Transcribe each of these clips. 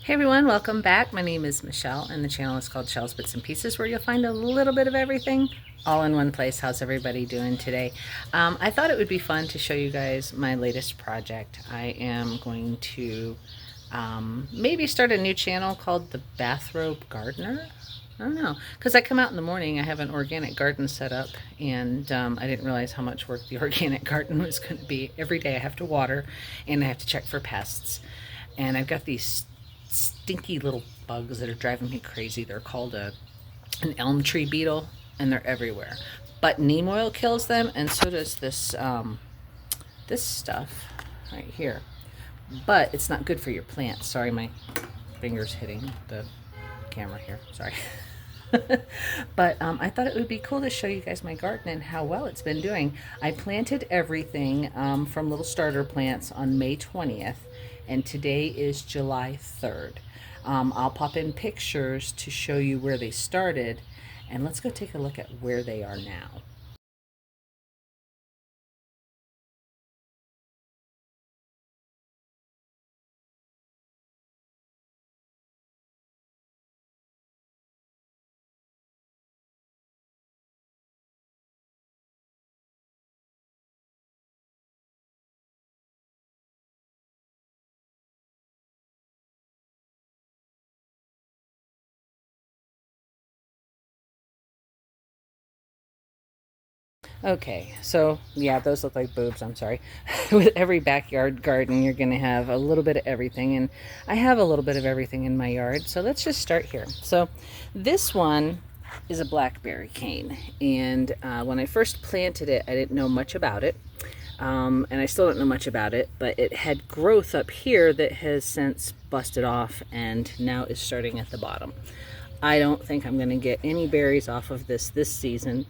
Hey everyone, welcome back. My name is Michelle and the channel is called Shellsbitsandpieces, where you'll find a little bit of everything all in one place. How's everybody doing today? I thought it would be fun to show you guys my latest project. I am going to maybe start a new channel called the Bathrobe Gardener. I don't know, because I come out in the morning, I have an organic garden set up, and I didn't realize how much work the organic garden was going to be. Every day I have to water and I have to check for pests. And I've got these stinky little bugs that are driving me crazy. They're called an elm tree beetle, and they're everywhere. But neem oil kills them, and so does this this stuff right here. But it's not good for your plants. Sorry, my finger's hitting the camera here. Sorry. But I thought it would be cool to show you guys my garden and how well it's been doing. I planted everything from little starter plants on May 20th, and today is July 3rd. I'll pop in pictures to show you where they started, and let's go take a look at where they are now. Okay, so yeah, those look like boobs, I'm sorry. With every backyard garden, you're going to have a little bit of everything, and I have a little bit of everything in my yard, so let's just start here. So this one is a blackberry cane, and when I first planted it, I didn't know much about it, and I still don't know much about it, but it had growth up here that has since busted off and now is starting at the bottom. I don't think I'm going to get any berries off of this season,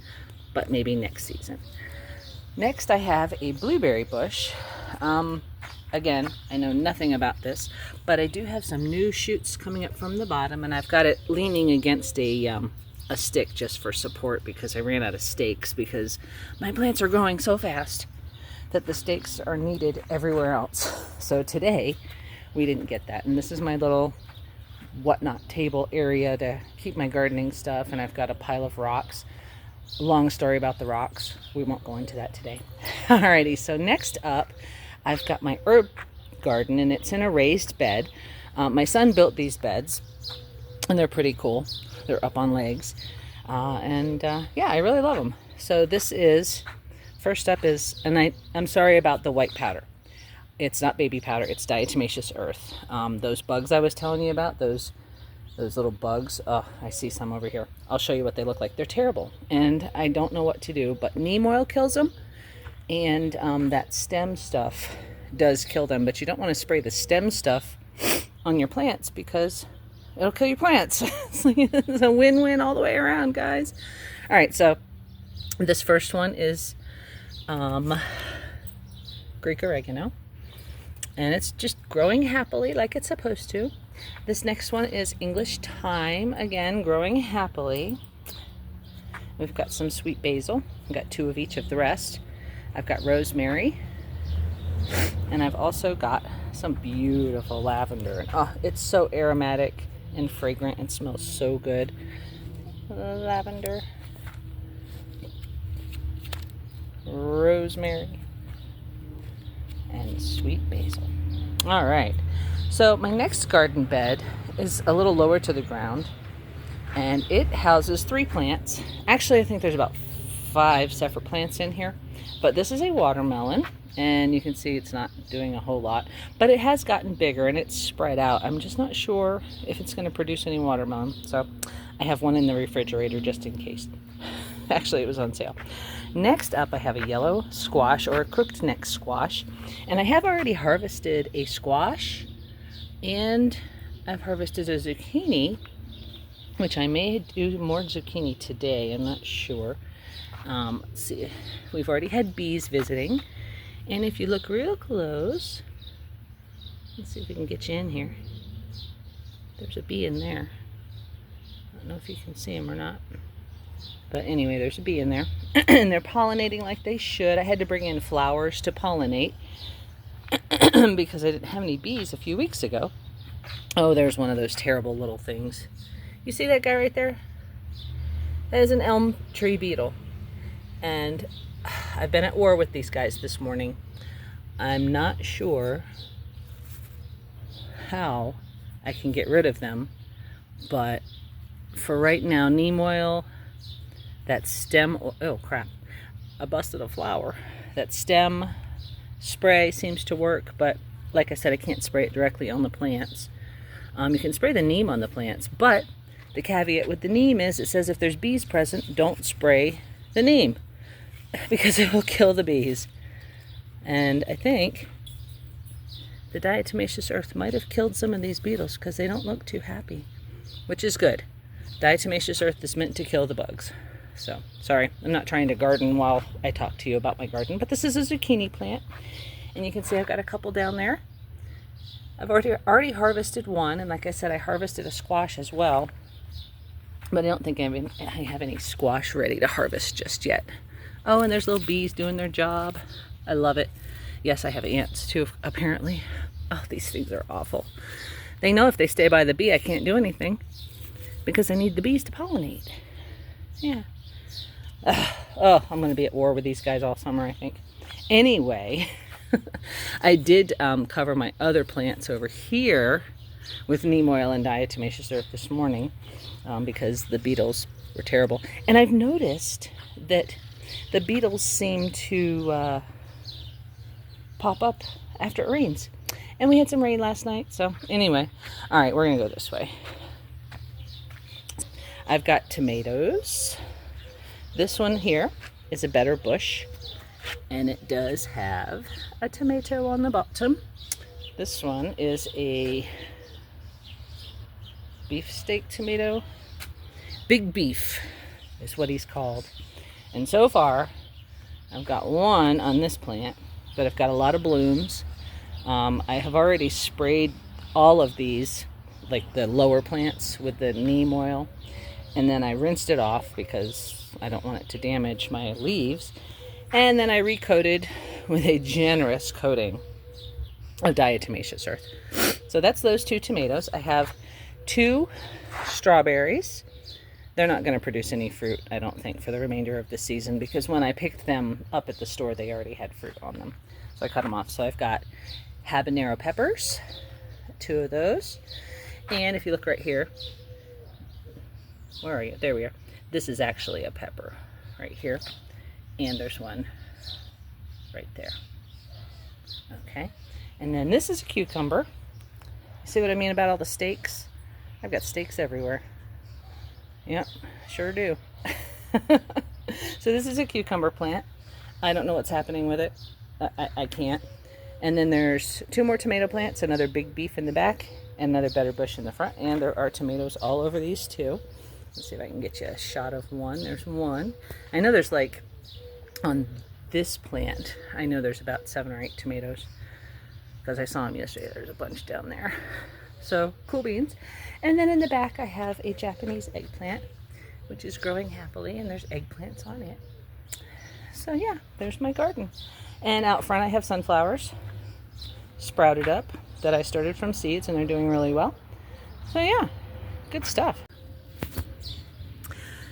but maybe next season. Next, I have a blueberry bush. Again, I know nothing about this, but I do have some new shoots coming up from the bottom, and I've got it leaning against a stick just for support because I ran out of stakes, because my plants are growing so fast that the stakes are needed everywhere else. So today, we didn't get that, and this is my little whatnot table area to keep my gardening stuff, and I've got a pile of rocks. Long story about the rocks. We won't go into that today. Alrighty, so next up, I've got my herb garden, and it's in a raised bed. My son built these beds, and they're pretty cool. They're up on legs. Yeah, I really love them. So this is, first up is, and I'm sorry about the white powder. It's not baby powder, it's diatomaceous earth. Those bugs I was telling you about, those little bugs. Oh, I see some over here. I'll show you what they look like. They're terrible, and I don't know what to do, but neem oil kills them, and that stem stuff does kill them, but you don't want to spray the stem stuff on your plants because it'll kill your plants. It's a win-win all the way around, guys. All right, so this first one is Greek oregano, and it's just growing happily like it's supposed to. This next one is English thyme, again growing happily. We've got some sweet basil. I've got 2 of each of the rest. I've got rosemary, and I've also got some beautiful lavender. Oh, it's so aromatic and fragrant and smells so good. Lavender, rosemary, and sweet basil. All right. So my next garden bed is a little lower to the ground, and it houses 3 plants. Actually, I think there's about 5 separate plants in here, but this is a watermelon, and you can see it's not doing a whole lot, but it has gotten bigger and it's spread out. I'm just not sure if it's going to produce any watermelon, so I have one in the refrigerator just in case. Actually, it was on sale. Next up, I have a yellow squash, or a crooked neck squash, and I have already harvested a squash, and I've harvested a zucchini, which I may do more zucchini today. I'm not sure. Let's see. We've already had bees visiting, and if you look real close, let's see if we can get you in here. There's a bee in there. I don't know if you can see him or not. But anyway, there's a bee in there, and they're pollinating like they should. I had to bring in flowers to pollinate because I didn't have any bees a few weeks ago. Oh, there's one of those terrible little things. You see that guy right there? That is an elm tree beetle. And I've been at war with these guys this morning. I'm not sure how I can get rid of them, but for right now, neem oil, that stem, oh crap, I busted a flower. That stem spray seems to work, but like I said, I can't spray it directly on the plants. You can spray the neem on the plants, but the caveat with the neem is it says if there's bees present, don't spray the neem because it will kill the bees. And I think the diatomaceous earth might have killed some of these beetles because they don't look too happy, which is good. Diatomaceous earth is meant to kill the bugs. So, sorry, I'm not trying to garden while I talk to you about my garden, but this is a zucchini plant, and you can see I've got a couple down there. I've already harvested one, and like I said, I harvested a squash as well, but I don't think I have any squash ready to harvest just yet. Oh, and there's little bees doing their job. I love it. Yes, I have ants too, apparently. Oh, these things are awful. They know if they stay by the bee, I can't do anything because I need the bees to pollinate. Yeah. Oh, I'm going to be at war with these guys all summer, I think. Anyway, I did cover my other plants over here with neem oil and diatomaceous earth this morning because the beetles were terrible. And I've noticed that the beetles seem to pop up after it rains. And we had some rain last night, so anyway. All right, we're going to go this way. I've got tomatoes. This one here is a better bush, and it does have a tomato on the bottom. This one is a beefsteak tomato. Big Beef is what he's called. And so far, I've got one on this plant, but I've got a lot of blooms. I have already sprayed all of these, like the lower plants, with the neem oil. And then I rinsed it off because I don't want it to damage my leaves. And then I recoated with a generous coating of diatomaceous earth. So that's those two tomatoes. I have 2 strawberries. They're not going to produce any fruit, I don't think, for the remainder of the season because when I picked them up at the store, they already had fruit on them. So I cut them off. So I've got habanero peppers, 2 of those. And if you look right here, where are you? There we are. This is actually a pepper right here. And there's one right there. Okay. And then this is a cucumber. See what I mean about all the stakes? I've got stakes everywhere. Yep, sure do. So this is a cucumber plant. I don't know what's happening with it. I can't. And then there's 2 more tomato plants, another Big Beef in the back, and another better bush in the front. And there are tomatoes all over these too. Let's see if I can get you a shot of one. There's one. I know there's like, on this plant, I know there's about 7 or 8 tomatoes because I saw them yesterday. There's a bunch down there. So, cool beans. And then in the back I have a Japanese eggplant, which is growing happily, and there's eggplants on it. So yeah, there's my garden. And out front I have sunflowers sprouted up that I started from seeds, and they're doing really well. So yeah, good stuff.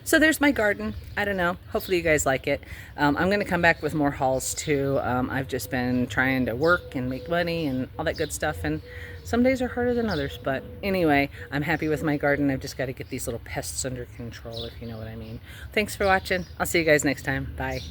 So there's my garden. I don't know. Hopefully you guys like it. I'm going to come back with more hauls too. I've just been trying to work and make money and all that good stuff. And some days are harder than others. But anyway, I'm happy with my garden. I've just got to get these little pests under control, if you know what I mean. Thanks for watching. I'll see you guys next time. Bye.